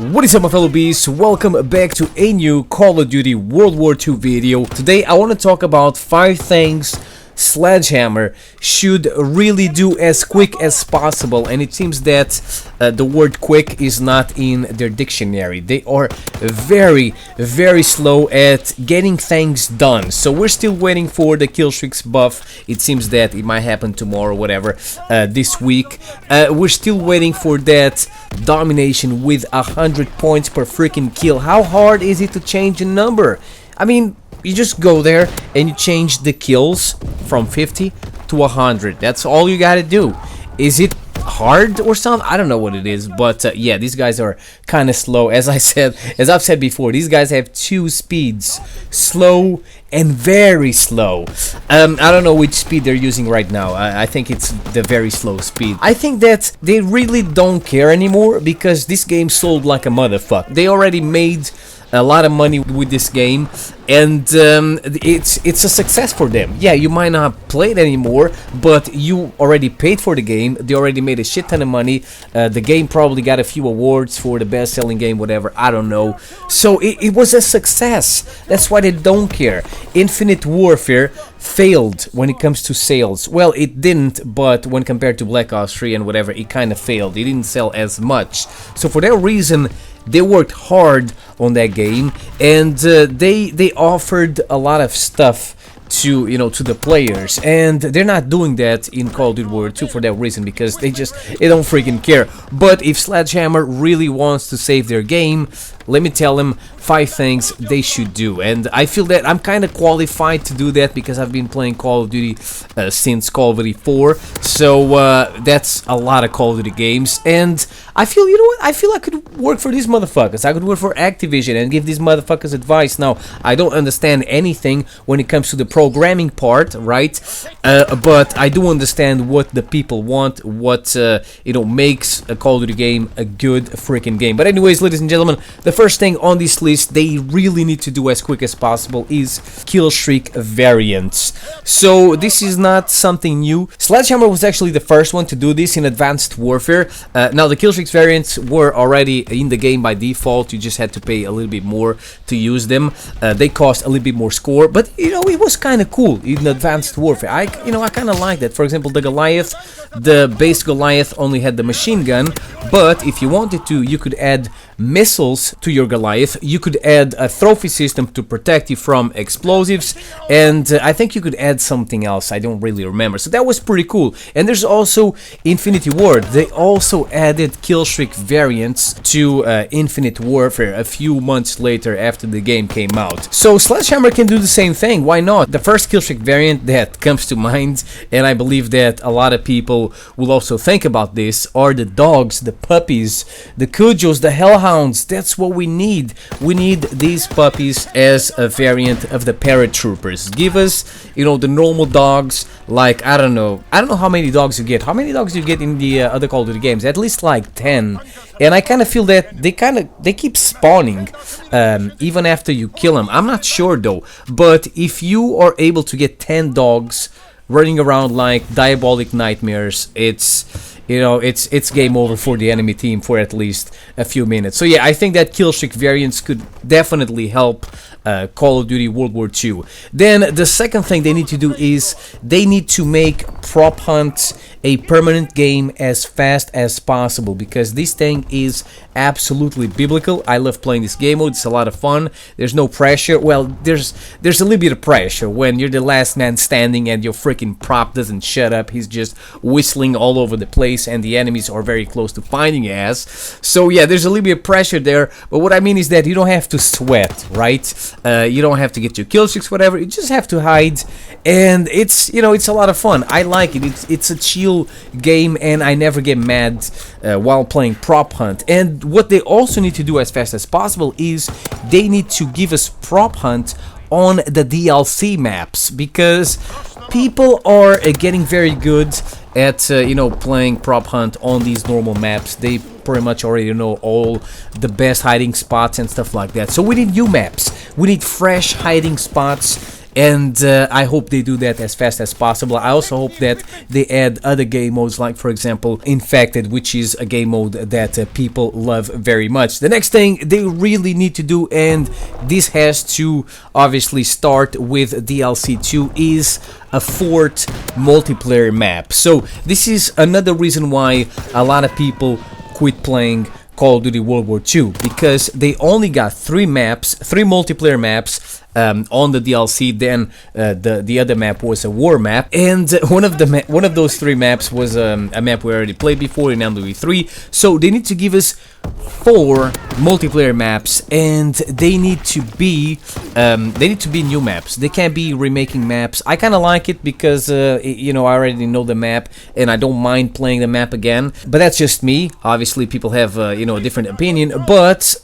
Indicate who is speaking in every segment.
Speaker 1: What is up, my fellow beasts? Welcome back to a new Call of Duty World War II video. Today I want to talk about 5 things SledgeHammer should really do as quick as possible, and it seems that the word quick is not in their dictionary. They are very slow at getting things done, so we're still waiting for the kill streaks buff. It seems that it might happen tomorrow, whatever, this week. We're still waiting for that domination with 100 points per freaking kill. How hard is it to change a number? I mean, you just go there and you change the kills from 50 to 100. That's all you gotta do. Is it hard or something? I don't know what it is, but yeah, these guys are kind of slow. As I've said before, these guys have 2 speeds: slow and very slow. I don't know which speed they're using right now. I think it's the very slow speed. I think that they really don't care anymore because this game sold like a motherfucker. They already made a lot of money with this game, and it's a success for them. Yeah, you might not play it anymore, but you already paid for the game. They already made a shit ton of money. The game probably got a few awards for the best-selling game, whatever, I don't know. So it was a success. That's why they don't care. Infinite Warfare failed when it comes to sales. Well, it didn't, but when compared to Black Ops 3 and whatever, it kind of failed. It didn't sell as much. So for that reason, they worked hard on that game, and they offered a lot of stuff to to the players, and they're not doing that in Call of Duty World War II for that reason, because they don't freaking care. But if SledgeHammer really wants to save their game, let me tell them 5 things they should do, and I feel that I'm kind of qualified to do that because I've been playing Call of Duty since Call of Duty 4, so that's a lot of Call of Duty games, and I feel, you know what, I feel I could work for these motherfuckers. I could work for Activision and give these motherfuckers advice. Now, I don't understand anything when it comes to the programming part, right? But I do understand what the people want, what makes a Call of Duty game a good freaking game. But anyways, ladies and gentlemen, the first thing on this list they really need to do as quick as possible is kill streak variants. So this is not something new. SledgeHammer was actually the first one to do this in Advanced Warfare. Now the kill streak variants were already in the game by default. You just had to pay a little bit more to use them. They cost a little bit more score, but it was kind of cool in Advanced Warfare. I kind of like that. For example, the Goliath, the base Goliath only had the machine gun, but if you wanted to, you could add missiles to your Goliath. You could add a trophy system to protect you from explosives, and I think you could add something else. I don't really remember. So that was pretty cool. And there's also Infinity Ward. They also added kill streak variants to Infinite Warfare a few months later after the game came out. So SledgeHammer can do the same thing. Why not? The first kill streak variant that comes to mind, and I believe that a lot of people will also think about this, are the dogs, the puppies, the Cujos, the Hellhounds. That's what we need. We need these puppies as a variant of the paratroopers. Give us, the normal dogs. Like, I don't know how many dogs you get. How many dogs you get in the other Call of Duty games? At least like 10. And I kind of feel that they keep spawning even after you kill them. I'm not sure though. But if you are able to get 10 dogs running around like diabolic nightmares, it's game over for the enemy team for at least a few minutes. So yeah, I think that kill streak variants could definitely help Call of Duty World War II. Then the second thing they need to do is they need to make prop hunt a permanent game as fast as possible, because this thing is absolutely biblical. I love playing this game mode. It's a lot of fun. There's no pressure. Well, there's a little bit of pressure when you're the last man standing and your freaking prop doesn't shut up. He's just whistling all over the place and the enemies are very close to finding your ass. So yeah, there's a little bit of pressure there, but what I mean is that you don't have to sweat, right? You don't have to get your kill streaks, whatever. You just have to hide, and it's it's a lot of fun. I like it. It's a chill game, and I never get mad while playing prop hunt. And what they also need to do as fast as possible is they need to give us prop hunt on the DLC maps, because people are getting very good at playing prop hunt on these normal maps. They pretty much already know all the best hiding spots and stuff like that. So we need new maps. We need fresh hiding spots and I hope they do that as fast as possible. I also hope that they add other game modes, like for example Infected, which is a game mode that people love very much. The next thing they really need to do, and this has to obviously start with DLC 2, is a Fort multiplayer map. So this is another reason why a lot of people quit playing Call of Duty World War II, because they only got 3 multiplayer maps on the DLC. Then the other map was a war map, and one of those 3 maps was a map we already played before in MW3. So they need to give us 4 multiplayer maps, and they need to be new maps. They can't be remaking maps. I kind of like it because you know, I already know the map and I don't mind playing the map again, but that's just me. Obviously people have you know, a different opinion, but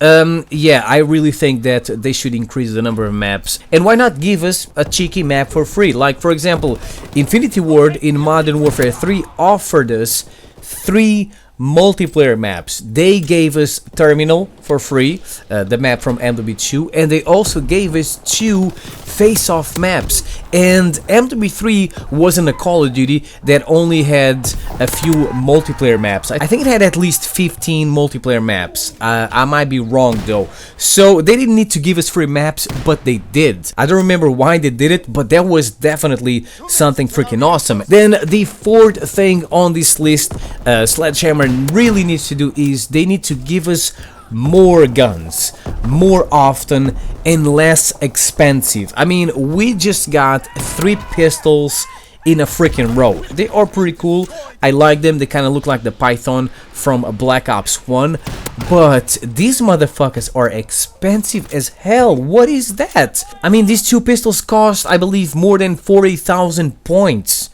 Speaker 1: yeah, I really think that they should increase the number of maps. And why not give us a cheeky map for free? Like for example, Infinity Ward in Modern Warfare 3 offered us 3 multiplayer maps. They gave us Terminal for free, the map from MW2, and they also gave us 2 face-off maps. And MW3 wasn't a Call of Duty that only had a few multiplayer maps. I think it had at least 15 multiplayer maps. I might be wrong though. So they didn't need to give us free maps, but they did. I don't remember why they did it, but that was definitely something freaking awesome. Then the 4th thing on this list, Sledgehammer really needs to do, is they need to give us more guns, more often, and less expensive. I mean, we just got 3 pistols in a freaking row. They are pretty cool. I like them. They kind of look like the Python from Black Ops 1, but these motherfuckers are expensive as hell. What is that? I mean, these 2 pistols cost, I believe, more than 40,000 points.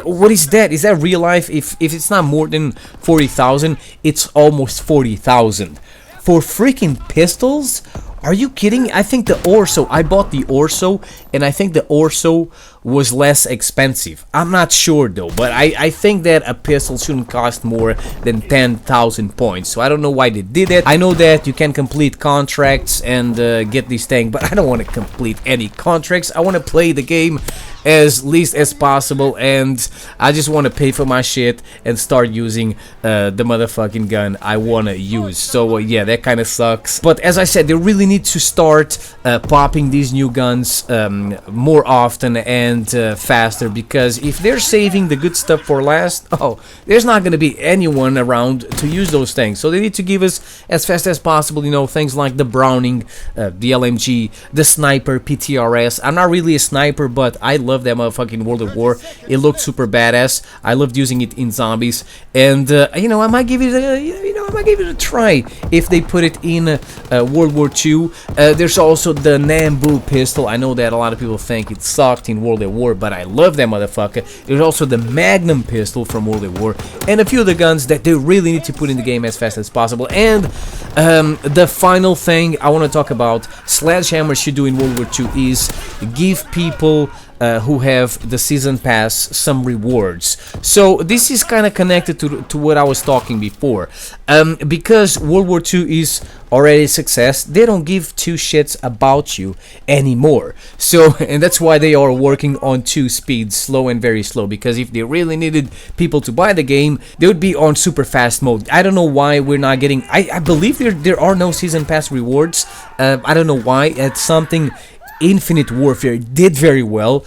Speaker 1: What is that? Is that real life? If it's not more than 40,000, it's almost 40,000 for freaking pistols. Are you kidding? I think the Orso, I bought the Orso, and I think the Orso was less expensive. I'm not sure though, but I think that a pistol shouldn't cost more than 10,000 points. So I don't know why they did it. I know that you can complete contracts and get these things, but I don't want to complete any contracts. I want to play the game as least as possible, and I just want to pay for my shit and start using the motherfucking gun I want to use. So yeah, that kind of sucks. But as I said, they really need to start popping these new guns more often and faster, because if they're saving the good stuff for last, oh, there's not going to be anyone around to use those things. So they need to give us as fast as possible, you know, things like the Browning, the LMG, the Sniper, PTRS. I'm not really a sniper, but I love that motherfucking World of War. It looked super badass. I loved using it in zombies, and you know, I might give it a try if they put it in World War II. There's also the Nambu pistol. I know that a lot of people think it sucked in World of War, but I love that motherfucker. There's also the Magnum pistol from World of War, and a few of the guns that they really need to put in the game as fast as possible. And the final thing I want to talk about, Sledgehammer should do in World War II, is give people who have the season pass some rewards. So this is kind of connected to what I was talking before, because World War II is already a success. They don't give 2 shits about you anymore. So, and that's why they are working on 2 speeds, slow and very slow, because if they really needed people to buy the game, they would be on super fast mode. I don't know why we're not getting, I believe there are no season pass rewards. I don't know why. It's something Infinite Warfare did very well.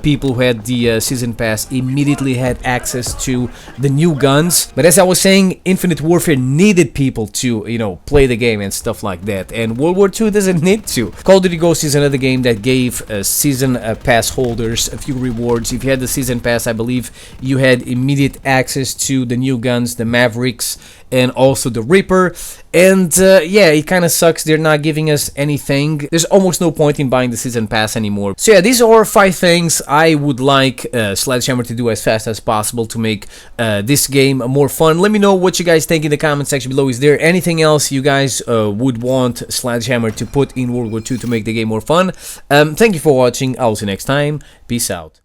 Speaker 1: People who had the season pass immediately had access to the new guns. But as I was saying, Infinite Warfare needed people to, you know, play the game and stuff like that. And World War II doesn't need to. Call of Duty Ghosts is another game that gave season pass holders a few rewards. If you had the season pass, I believe you had immediate access to the new guns, the Mavericks, and also the Reaper. And yeah, it kind of sucks they're not giving us anything. There's almost no point in buying the season pass anymore. So yeah, these are 5 things I would like Sledgehammer to do as fast as possible to make this game more fun. Let me know what you guys think in the comment section below. Is there anything else you guys would want Sledgehammer to put in World War II to make the game more fun? Thank you for watching. I'll see you next time. Peace out.